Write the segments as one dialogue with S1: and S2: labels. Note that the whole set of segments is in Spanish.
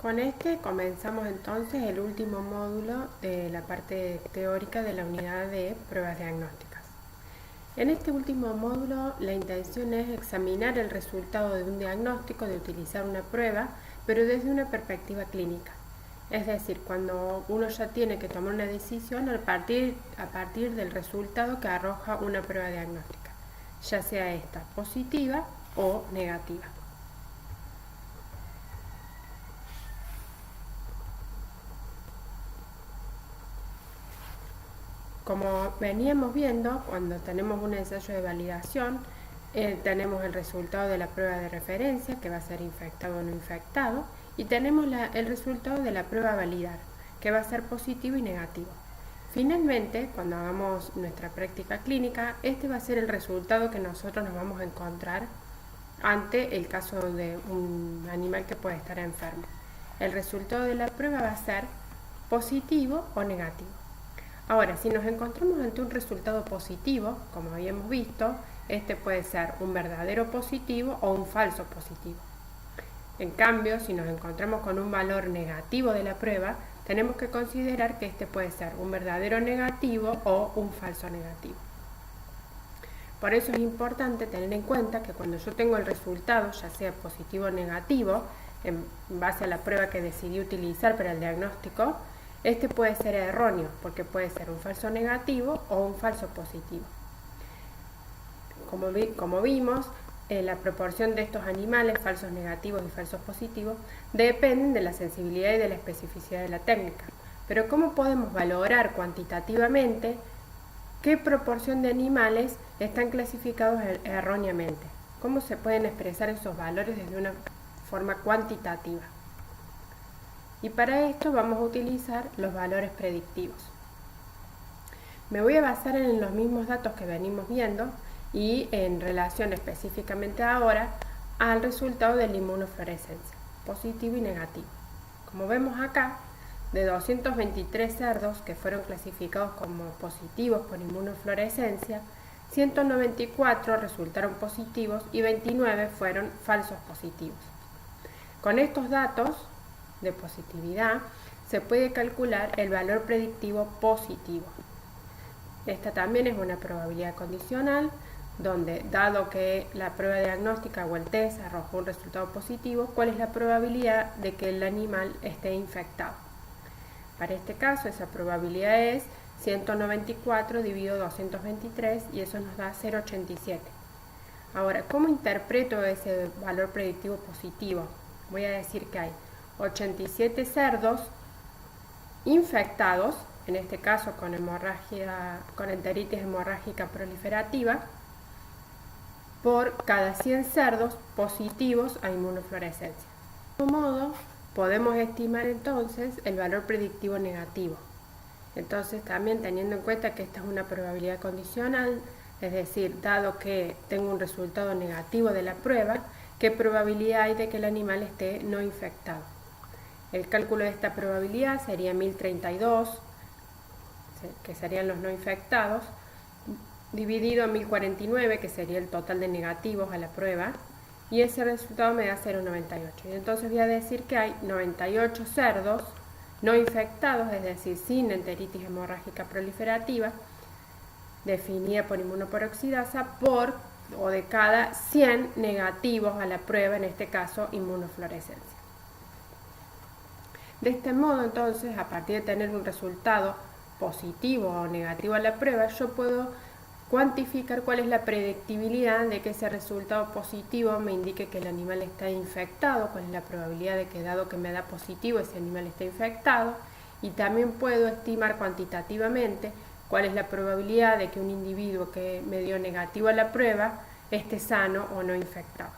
S1: Con este comenzamos entonces el último módulo de la parte teórica de la unidad de pruebas diagnósticas. En este último módulo la intención es examinar el resultado de un diagnóstico, de utilizar una prueba, pero desde una perspectiva clínica. Es decir, cuando uno ya tiene que tomar una decisión a partir del resultado que arroja una prueba diagnóstica, ya sea esta positiva o negativa. Como veníamos viendo, cuando tenemos un ensayo de validación, tenemos el resultado de la prueba de referencia, que va a ser infectado o no infectado, y tenemos el resultado de la prueba a validar, que va a ser positivo y negativo. Finalmente, cuando hagamos nuestra práctica clínica, este va a ser el resultado que nosotros nos vamos a encontrar ante el caso de un animal que puede estar enfermo. El resultado de la prueba va a ser positivo o negativo. Ahora, si nos encontramos ante un resultado positivo, como habíamos visto, este puede ser un verdadero positivo o un falso positivo. En cambio, si nos encontramos con un valor negativo de la prueba, tenemos que considerar que este puede ser un verdadero negativo o un falso negativo. Por eso es importante tener en cuenta que cuando yo tengo el resultado, ya sea positivo o negativo, en base a la prueba que decidí utilizar para el diagnóstico, este puede ser erróneo, porque puede ser un falso negativo o un falso positivo. Como vimos, la proporción de estos animales, falsos negativos y falsos positivos, dependen de la sensibilidad y de la especificidad de la técnica. Pero ¿cómo podemos valorar cuantitativamente qué proporción de animales están clasificados erróneamente? ¿Cómo se pueden expresar esos valores desde una forma cuantitativa? Y para esto vamos a utilizar los valores predictivos. Me voy a basar en los mismos datos que venimos viendo y en relación específicamente ahora al resultado de la inmunofluorescencia, positivo y negativo. Como vemos acá, de 223 cerdos que fueron clasificados como positivos por inmunofluorescencia, 194 resultaron positivos y 29 fueron falsos positivos. Con estos datos de positividad se puede calcular el valor predictivo positivo. Esta también es una probabilidad condicional donde, dado que la prueba diagnóstica o el test arrojó un resultado positivo, ¿cuál es la probabilidad de que el animal esté infectado? Para este caso esa probabilidad es 194 dividido 223 y eso nos da 0,87. Ahora, ¿cómo interpreto ese valor predictivo positivo? Voy a decir que hay 87 cerdos infectados, en este caso con enteritis hemorrágica proliferativa, por cada 100 cerdos positivos a inmunofluorescencia. De este modo, podemos estimar entonces el valor predictivo negativo. Entonces, también teniendo en cuenta que esta es una probabilidad condicional, es decir, dado que tengo un resultado negativo de la prueba, ¿qué probabilidad hay de que el animal esté no infectado? El cálculo de esta probabilidad sería 1032, que serían los no infectados, dividido en 1049, que sería el total de negativos a la prueba, y ese resultado me da 0,98. Y entonces voy a decir que hay 98 cerdos no infectados, es decir, sin enteritis hemorrágica proliferativa, definida por inmunoperoxidasa, o de cada 100 negativos a la prueba, en este caso inmunofluorescencia. De este modo, entonces, a partir de tener un resultado positivo o negativo a la prueba, yo puedo cuantificar cuál es la predictibilidad de que ese resultado positivo me indique que el animal está infectado, cuál es la probabilidad de que, dado que me da positivo, ese animal está infectado, y también puedo estimar cuantitativamente cuál es la probabilidad de que un individuo que me dio negativo a la prueba esté sano o no infectado.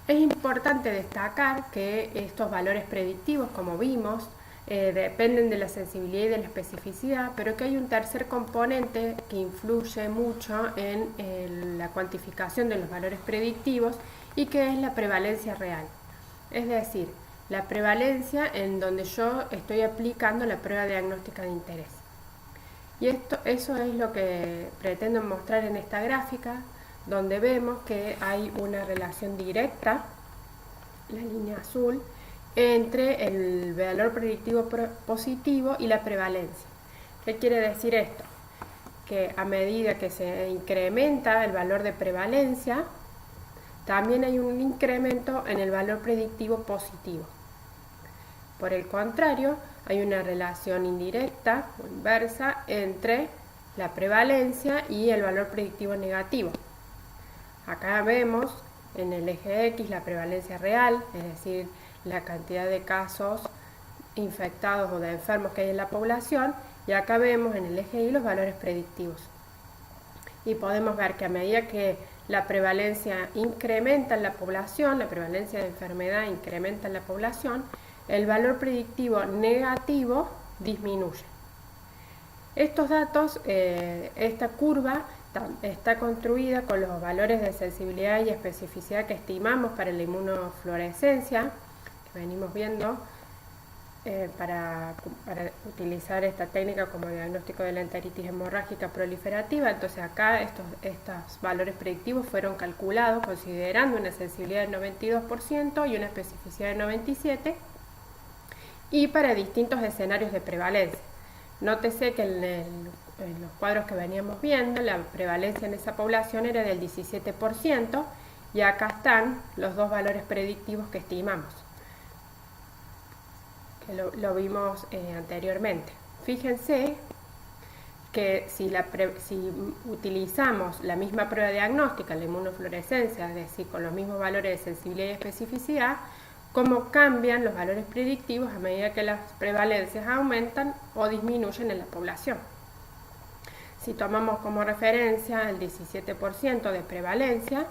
S1: Es importante destacar que estos valores predictivos, como vimos, dependen de la sensibilidad y de la especificidad, pero que hay un tercer componente que influye mucho en la cuantificación de los valores predictivos y que es la prevalencia real. Es decir, la prevalencia en donde yo estoy aplicando la prueba diagnóstica de interés. Y eso es lo que pretendo mostrar en esta gráfica, donde vemos que hay una relación directa la línea azul, entre el valor predictivo positivo y la prevalencia. ¿Qué quiere decir esto? Que a medida que se incrementa el valor de prevalencia, también hay un incremento en el valor predictivo positivo. Por el contrario, hay una relación indirecta o inversa entre la prevalencia y el valor predictivo negativo. Acá vemos en el eje X la prevalencia real, es decir, la cantidad de casos infectados o de enfermos que hay en la población, y acá vemos en el eje Y los valores predictivos. Y podemos ver que a medida que la prevalencia incrementa en la población, la prevalencia de enfermedad incrementa en la población, el valor predictivo negativo disminuye. Estos datos, esta curva está construida con los valores de sensibilidad y especificidad que estimamos para la inmunofluorescencia, que venimos viendo, para utilizar esta técnica como diagnóstico de la enteritis hemorrágica proliferativa. Entonces acá estos valores predictivos fueron calculados considerando una sensibilidad del 92% y una especificidad del 97%, y para distintos escenarios de prevalencia. Nótese que en los cuadros que veníamos viendo, la prevalencia en esa población era del 17%, y acá están los dos valores predictivos que estimamos, que lo vimos anteriormente. Fíjense que si utilizamos la misma prueba diagnóstica, la inmunofluorescencia, es decir, con los mismos valores de sensibilidad y especificidad, cómo cambian los valores predictivos a medida que las prevalencias aumentan o disminuyen en la población. Si tomamos como referencia el 17% de prevalencia,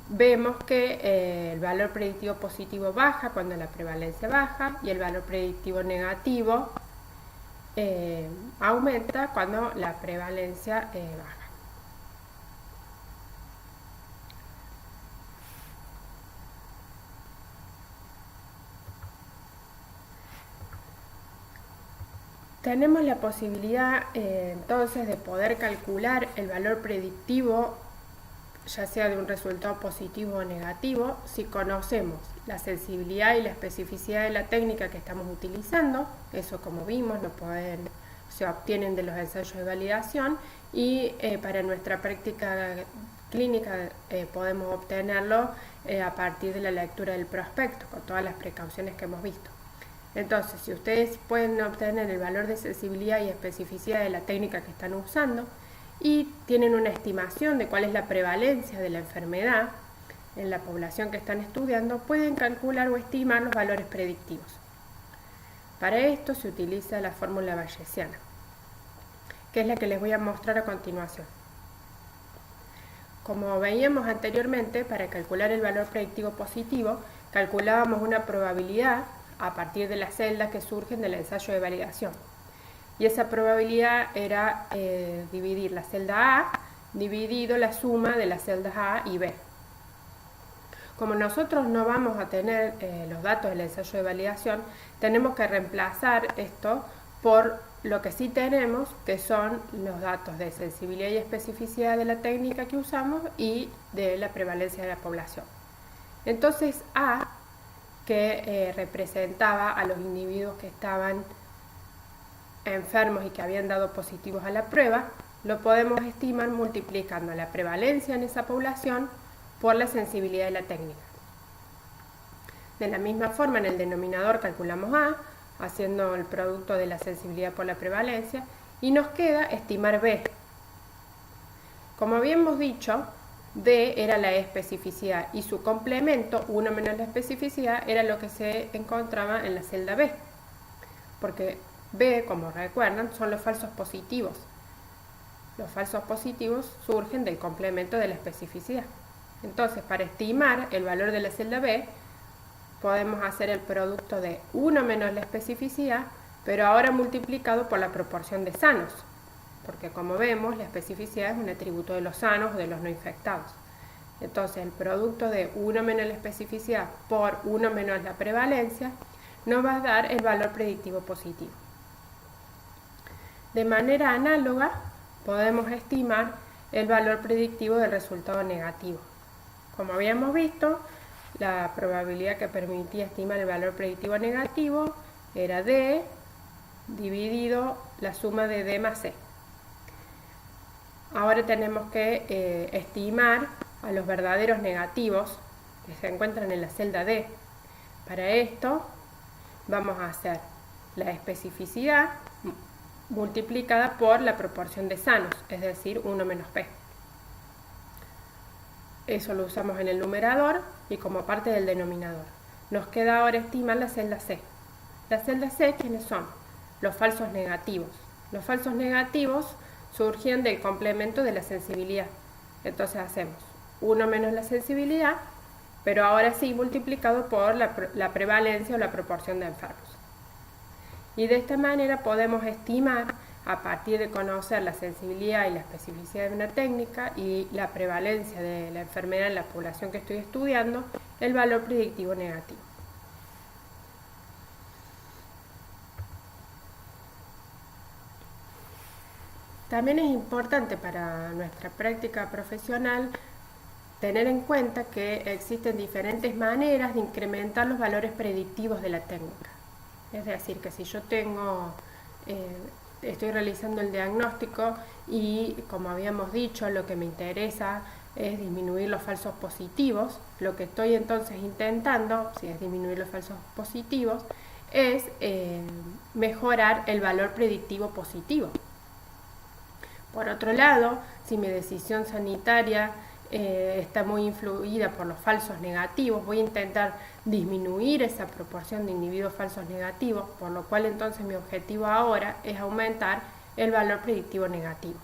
S1: vemos que el valor predictivo positivo baja cuando la prevalencia baja, y el valor predictivo negativo aumenta cuando la prevalencia baja. Tenemos la posibilidad entonces de poder calcular el valor predictivo, ya sea de un resultado positivo o negativo, si conocemos la sensibilidad y la especificidad de la técnica que estamos utilizando. Eso, como vimos, se obtienen de los ensayos de validación, y para nuestra práctica clínica podemos obtenerlo a partir de la lectura del prospecto, con todas las precauciones que hemos visto. Entonces, si ustedes pueden obtener el valor de sensibilidad y especificidad de la técnica que están usando y tienen una estimación de cuál es la prevalencia de la enfermedad en la población que están estudiando, pueden calcular o estimar los valores predictivos. Para esto se utiliza la fórmula bayesiana, que es la que les voy a mostrar a continuación. Como veíamos anteriormente, para calcular el valor predictivo positivo, calculábamos una probabilidad a partir de las celdas que surgen del ensayo de validación. Y esa probabilidad era dividir la celda A dividido la suma de las celdas A y B. Como nosotros no vamos a tener los datos del ensayo de validación, tenemos que reemplazar esto por lo que sí tenemos, que son los datos de sensibilidad y especificidad de la técnica que usamos y de la prevalencia de la población. Entonces A, que representaba a los individuos que estaban enfermos y que habían dado positivos a la prueba, lo podemos estimar multiplicando la prevalencia en esa población por la sensibilidad de la técnica. De la misma forma, en el denominador calculamos A, haciendo el producto de la sensibilidad por la prevalencia, y nos queda estimar B. Como habíamos dicho, D era la especificidad y su complemento, 1 menos la especificidad, era lo que se encontraba en la celda B, porque B, como recuerdan, son los falsos positivos. Los falsos positivos surgen del complemento de la especificidad. Entonces, para estimar el valor de la celda B, podemos hacer el producto de 1 menos la especificidad, pero ahora multiplicado por la proporción de sanos, porque como vemos, la especificidad es un atributo de los sanos o de los no infectados. Entonces, el producto de 1 menos la especificidad por 1 menos la prevalencia nos va a dar el valor predictivo positivo. De manera análoga, podemos estimar el valor predictivo del resultado negativo. Como habíamos visto, la probabilidad que permitía estimar el valor predictivo negativo era D dividido la suma de D más C. Ahora tenemos que estimar a los verdaderos negativos que se encuentran en la celda D. Para esto vamos a hacer la especificidad multiplicada por la proporción de sanos, es decir, 1 menos P. Eso lo usamos en el numerador y como parte del denominador. Nos queda ahora estimar la celda C. La celda C, ¿quiénes son? Los falsos negativos. Los falsos negativos surgen del complemento de la sensibilidad. Entonces hacemos 1 menos la sensibilidad, pero ahora sí multiplicado por la prevalencia o la proporción de enfermos. Y de esta manera podemos estimar, a partir de conocer la sensibilidad y la especificidad de una técnica y la prevalencia de la enfermedad en la población que estoy estudiando, el valor predictivo negativo. También es importante para nuestra práctica profesional tener en cuenta que existen diferentes maneras de incrementar los valores predictivos de la técnica. Es decir, que si yo estoy realizando el diagnóstico y, como habíamos dicho, lo que me interesa es disminuir los falsos positivos, lo que estoy entonces intentando, si es disminuir los falsos positivos, es mejorar el valor predictivo positivo. Por otro lado, si mi decisión sanitaria está muy influida por los falsos negativos, voy a intentar disminuir esa proporción de individuos falsos negativos, por lo cual entonces mi objetivo ahora es aumentar el valor predictivo negativo.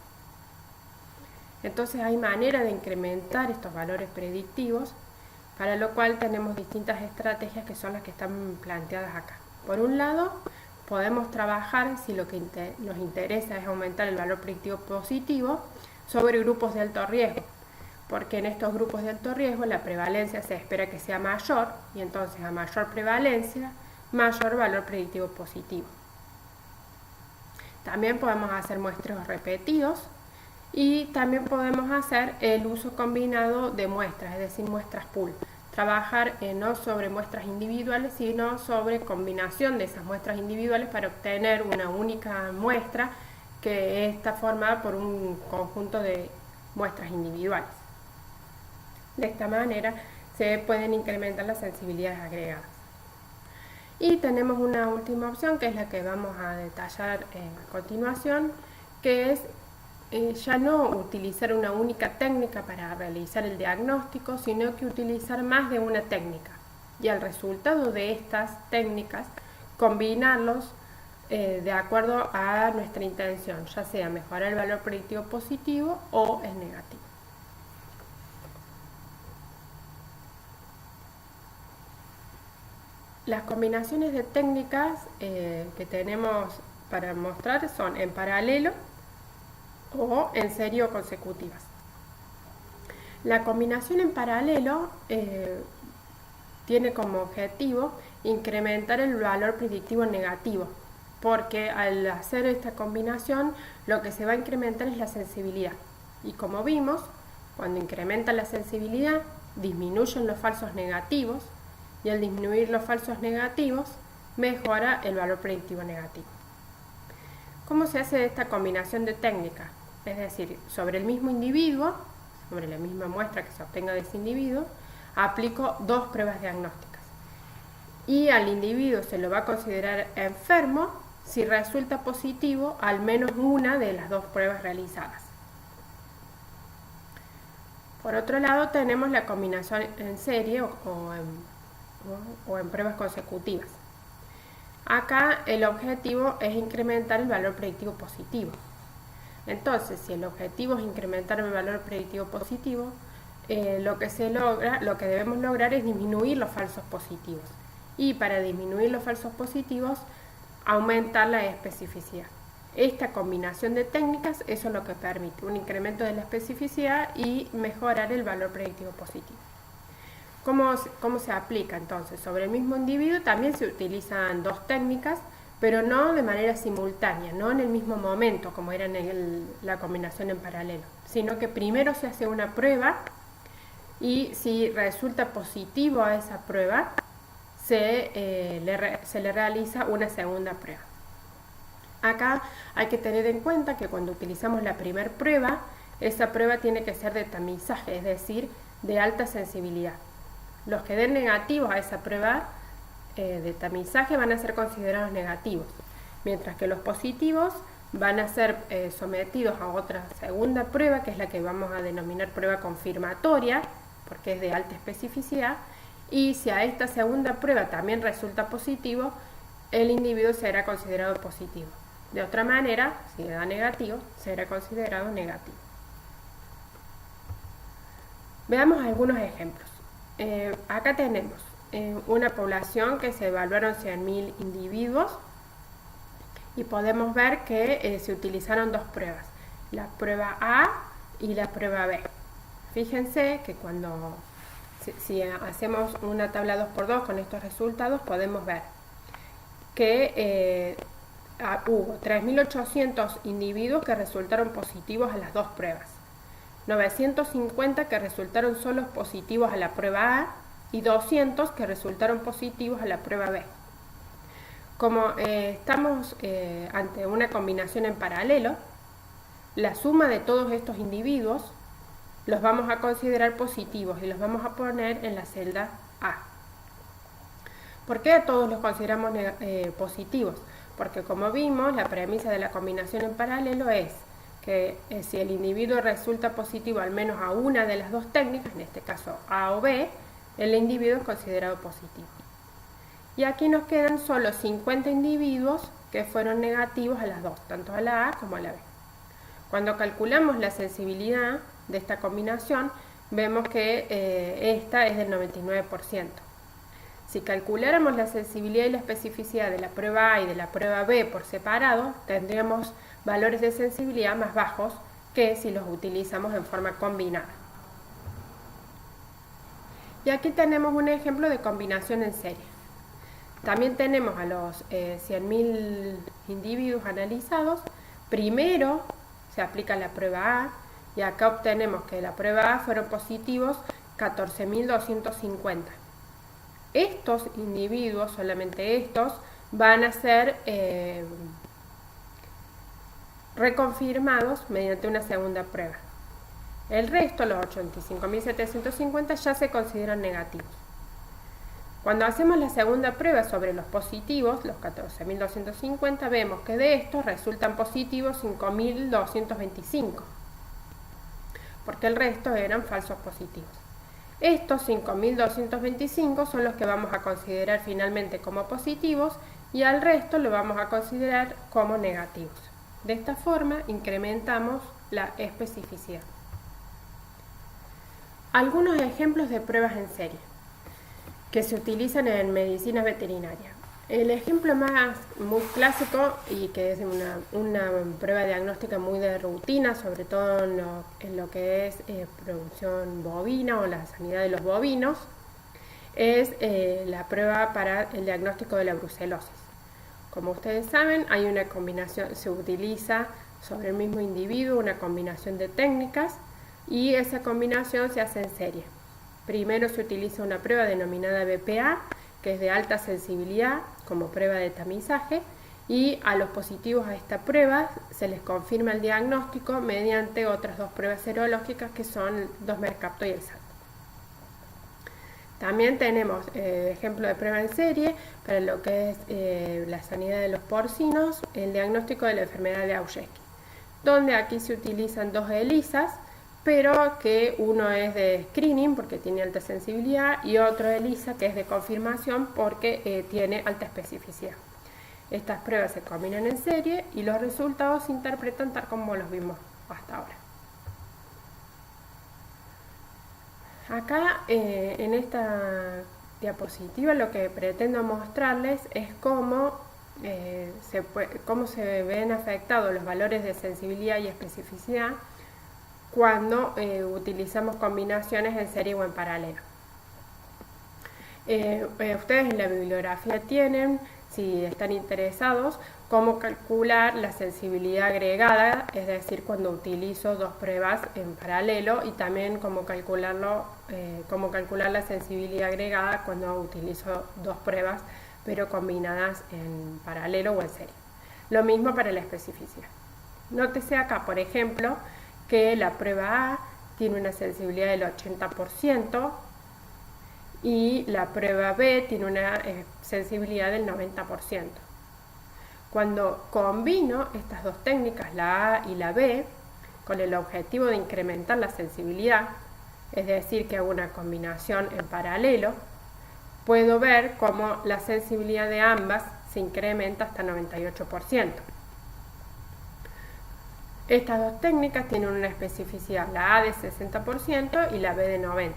S1: Entonces hay manera de incrementar estos valores predictivos, para lo cual tenemos distintas estrategias que son las que están planteadas acá. Por un lado, podemos trabajar, si lo que nos interesa es aumentar el valor predictivo positivo, sobre grupos de alto riesgo, porque en estos grupos de alto riesgo la prevalencia se espera que sea mayor, y entonces a mayor prevalencia, mayor valor predictivo positivo. También podemos hacer muestreos repetidos y también podemos hacer el uso combinado de muestras, es decir, muestras pool. Trabajar no sobre muestras individuales, sino sobre combinación de esas muestras individuales para obtener una única muestra que está formada por un conjunto de muestras individuales. De esta manera se pueden incrementar las sensibilidades agregadas. Y tenemos una última opción, que es la que vamos a detallar a continuación, que es ya no utilizar una única técnica para realizar el diagnóstico, sino que utilizar más de una técnica. Y al resultado de estas técnicas, combinarlos de acuerdo a nuestra intención, ya sea mejorar el valor predictivo positivo o el negativo. Las combinaciones de técnicas que tenemos para mostrar son en paralelo o en serie o consecutivas. La combinación en paralelo tiene como objetivo incrementar el valor predictivo negativo, porque al hacer esta combinación lo que se va a incrementar es la sensibilidad. Y como vimos, cuando incrementa la sensibilidad, disminuyen los falsos negativos, y al disminuir los falsos negativos, mejora el valor predictivo negativo. ¿Cómo se hace esta combinación de técnicas? Es decir, sobre el mismo individuo, sobre la misma muestra que se obtenga de ese individuo, aplico dos pruebas diagnósticas. Y al individuo se lo va a considerar enfermo si resulta positivo al menos una de las dos pruebas realizadas. Por otro lado, tenemos la combinación en serie o en pruebas consecutivas. Acá el objetivo es incrementar el valor predictivo positivo. Entonces, si el objetivo es incrementar el valor predictivo positivo, lo que debemos lograr es disminuir los falsos positivos. Y para disminuir los falsos positivos, aumentar la especificidad. Esta combinación de técnicas, eso es lo que permite un incremento de la especificidad y mejorar el valor predictivo positivo. ¿Cómo se aplica entonces? Sobre el mismo individuo también se utilizan dos técnicas, pero no de manera simultánea, no en el mismo momento como era en la combinación en paralelo, sino que primero se hace una prueba y si resulta positivo a esa prueba, se le realiza una segunda prueba. Acá hay que tener en cuenta que cuando utilizamos la primera prueba, esa prueba tiene que ser de tamizaje, es decir, de alta sensibilidad. Los que den negativos a esa prueba de tamizaje van a ser considerados negativos, mientras que los positivos van a ser sometidos a otra segunda prueba, que es la que vamos a denominar prueba confirmatoria, porque es de alta especificidad, y si a esta segunda prueba también resulta positivo, el individuo será considerado positivo. De otra manera, si da negativo, será considerado negativo. Veamos algunos ejemplos. Acá tenemos una población que se evaluaron 100.000 individuos y podemos ver que se utilizaron dos pruebas, la prueba A y la prueba B. Fíjense que cuando si hacemos una tabla 2×2 con estos resultados, podemos ver que hubo 3.800 individuos que resultaron positivos a las dos pruebas, 950 que resultaron solos positivos a la prueba A y 200 que resultaron positivos a la prueba B. Como estamos ante una combinación en paralelo, la suma de todos estos individuos los vamos a considerar positivos y los vamos a poner en la celda A. ¿Por qué todos los consideramos positivos? Porque como vimos, la premisa de la combinación en paralelo es que si el individuo resulta positivo al menos a una de las dos técnicas, en este caso A o B, el individuo es considerado positivo. Y aquí nos quedan solo 50 individuos que fueron negativos a las dos, tanto a la A como a la B. Cuando calculamos la sensibilidad de esta combinación, vemos que esta es del 99%. Si calculáramos la sensibilidad y la especificidad de la prueba A y de la prueba B por separado, tendríamos valores de sensibilidad más bajos que si los utilizamos en forma combinada. Y aquí tenemos un ejemplo de combinación en serie. También tenemos a los 100.000 individuos analizados. Primero se aplica la prueba A y acá obtenemos que de la prueba A fueron positivos 14.250. Estos individuos, solamente estos, van a ser reconfirmados mediante una segunda prueba. El resto, los 85.750, ya se consideran negativos. Cuando hacemos la segunda prueba sobre los positivos, los 14.250, vemos que de estos resultan positivos 5.225, porque el resto eran falsos positivos. Estos 5.225 son los que vamos a considerar finalmente como positivos y al resto lo vamos a considerar como negativos. De esta forma incrementamos la especificidad. Algunos ejemplos de pruebas en serie que se utilizan en medicina veterinaria. El ejemplo muy clásico y que es una prueba diagnóstica muy de rutina, sobre todo en lo que es producción bovina o la sanidad de los bovinos, es la prueba para el diagnóstico de la brucelosis. Como ustedes saben, hay una combinación, se utiliza sobre el mismo individuo una combinación de técnicas y esa combinación se hace en serie. Primero se utiliza una prueba denominada BPA, que es de alta sensibilidad como prueba de tamizaje, y a los positivos a esta prueba se les confirma el diagnóstico mediante otras dos pruebas serológicas que son el 2-mercapto y el SAT. También tenemos ejemplo de prueba en serie para lo que es la sanidad de los porcinos, el diagnóstico de la enfermedad de Auschwitz, donde aquí se utilizan dos ELISAs, pero que uno es de screening porque tiene alta sensibilidad y otro ELISA que es de confirmación porque tiene alta especificidad. Estas pruebas se combinan en serie y los resultados se interpretan tal como los vimos hasta ahora. Acá en esta diapositiva lo que pretendo mostrarles es cómo se ven afectados los valores de sensibilidad y especificidad cuando utilizamos combinaciones en serie o en paralelo. Ustedes en la bibliografía tienen, si están interesados, cómo calcular la sensibilidad agregada, es decir, cuando utilizo dos pruebas en paralelo, y también cómo calcular la sensibilidad agregada cuando utilizo dos pruebas pero combinadas en paralelo o en serie. Lo mismo para la especificidad. Nótese acá, por ejemplo, que la prueba A tiene una sensibilidad del 80% y la prueba B tiene una sensibilidad del 90%. Cuando combino estas dos técnicas, la A y la B, con el objetivo de incrementar la sensibilidad, es decir, que hago una combinación en paralelo, puedo ver cómo la sensibilidad de ambas se incrementa hasta 98%. Estas dos técnicas tienen una especificidad, la A de 60% y la B de 90%.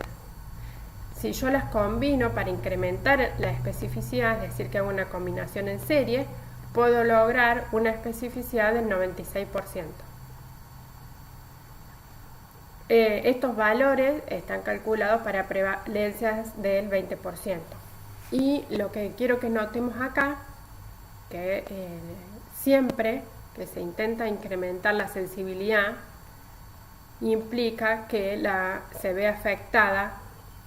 S1: Si yo las combino para incrementar la especificidad, es decir, que hago una combinación en serie, puedo lograr una especificidad del 96%. Estos valores están calculados para prevalencias del 20%. Y lo que quiero que notemos acá, que siempre que se intenta incrementar la sensibilidad, implica que se ve afectada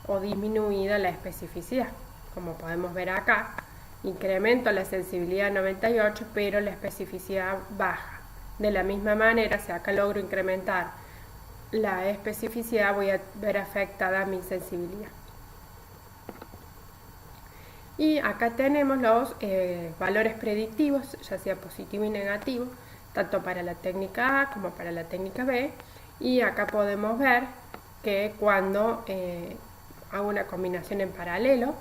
S1: o disminuida la especificidad. Como podemos ver acá, incremento la sensibilidad a 98, pero la especificidad baja. De la misma manera, si acá logro incrementar la especificidad, voy a ver afectada mi sensibilidad. Y acá tenemos los valores predictivos, ya sea positivo y negativo, tanto para la técnica A como para la técnica B. Y acá podemos ver que cuando hago una combinación en paralelo,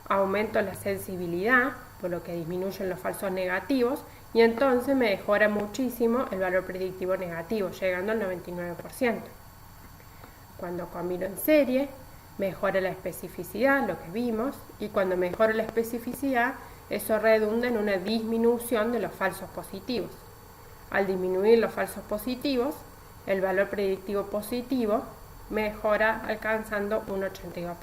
S1: aumento la sensibilidad, por lo que disminuyen los falsos negativos, y entonces me mejora muchísimo el valor predictivo negativo, llegando al 99%. Cuando combino en serie, mejora la especificidad, lo que vimos, y cuando mejora la especificidad, eso redunda en una disminución de los falsos positivos. Al disminuir los falsos positivos, el valor predictivo positivo mejora alcanzando un 82%.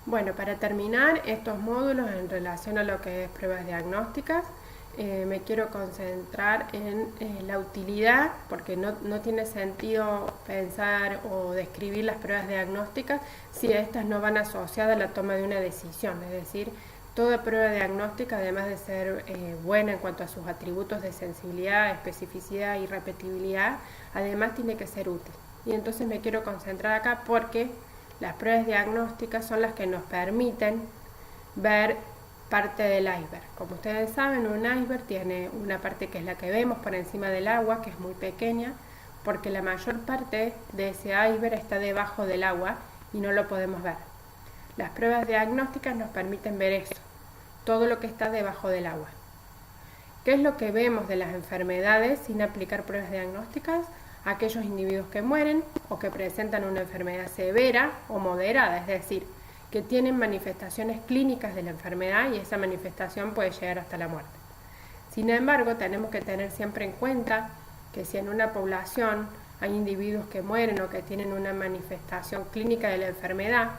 S1: Bueno, para terminar estos módulos en relación a lo que es pruebas diagnósticas, me quiero concentrar en la utilidad, porque no tiene sentido pensar o describir las pruebas diagnósticas si estas no van asociadas a la toma de una decisión. Es decir, toda prueba diagnóstica, además de ser buena en cuanto a sus atributos de sensibilidad, especificidad y repetibilidad, además tiene que ser útil. Y entonces me quiero concentrar acá porque las pruebas diagnósticas son las que nos permiten ver parte del iceberg. Como ustedes saben, un iceberg tiene una parte que es la que vemos por encima del agua, que es muy pequeña, porque la mayor parte de ese iceberg está debajo del agua y no lo podemos ver. Las pruebas diagnósticas nos permiten ver eso, todo lo que está debajo del agua. ¿Qué es lo que vemos de las enfermedades sin aplicar pruebas diagnósticas? Aquellos individuos que mueren o que presentan una enfermedad severa o moderada, es decir, que tienen manifestaciones clínicas de la enfermedad y esa manifestación puede llegar hasta la muerte. Sin embargo, tenemos que tener siempre en cuenta que si en una población hay individuos que mueren o que tienen una manifestación clínica de la enfermedad,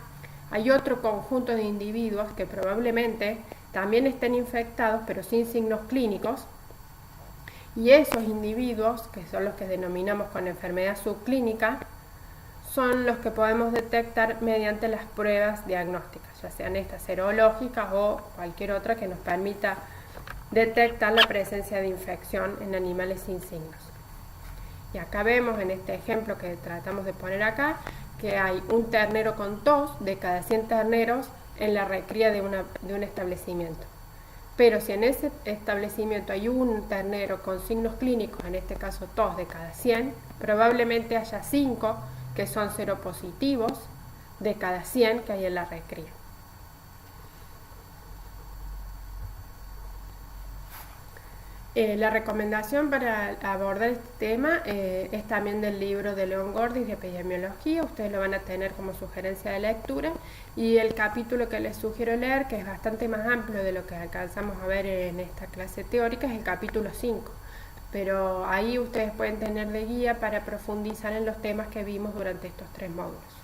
S1: hay otro conjunto de individuos que probablemente también estén infectados pero sin signos clínicos, y esos individuos, que son los que denominamos con enfermedad subclínica, son los que podemos detectar mediante las pruebas diagnósticas, ya sean estas serológicas o cualquier otra que nos permita detectar la presencia de infección en animales sin signos. Y acá vemos en este ejemplo que tratamos de poner acá, que hay un ternero con tos de cada 100 terneros en la recría de un establecimiento. Pero si en ese establecimiento hay un ternero con signos clínicos, en este caso tos de cada 100, probablemente haya 5 que son seropositivos de cada 100 que hay en la recría. La recomendación para abordar este tema es también del libro de León Gordis de epidemiología. Ustedes lo van a tener como sugerencia de lectura, y el capítulo que les sugiero leer, que es bastante más amplio de lo que alcanzamos a ver en esta clase teórica, es el capítulo 5, pero ahí ustedes pueden tener de guía para profundizar en los temas que vimos durante estos 3 módulos.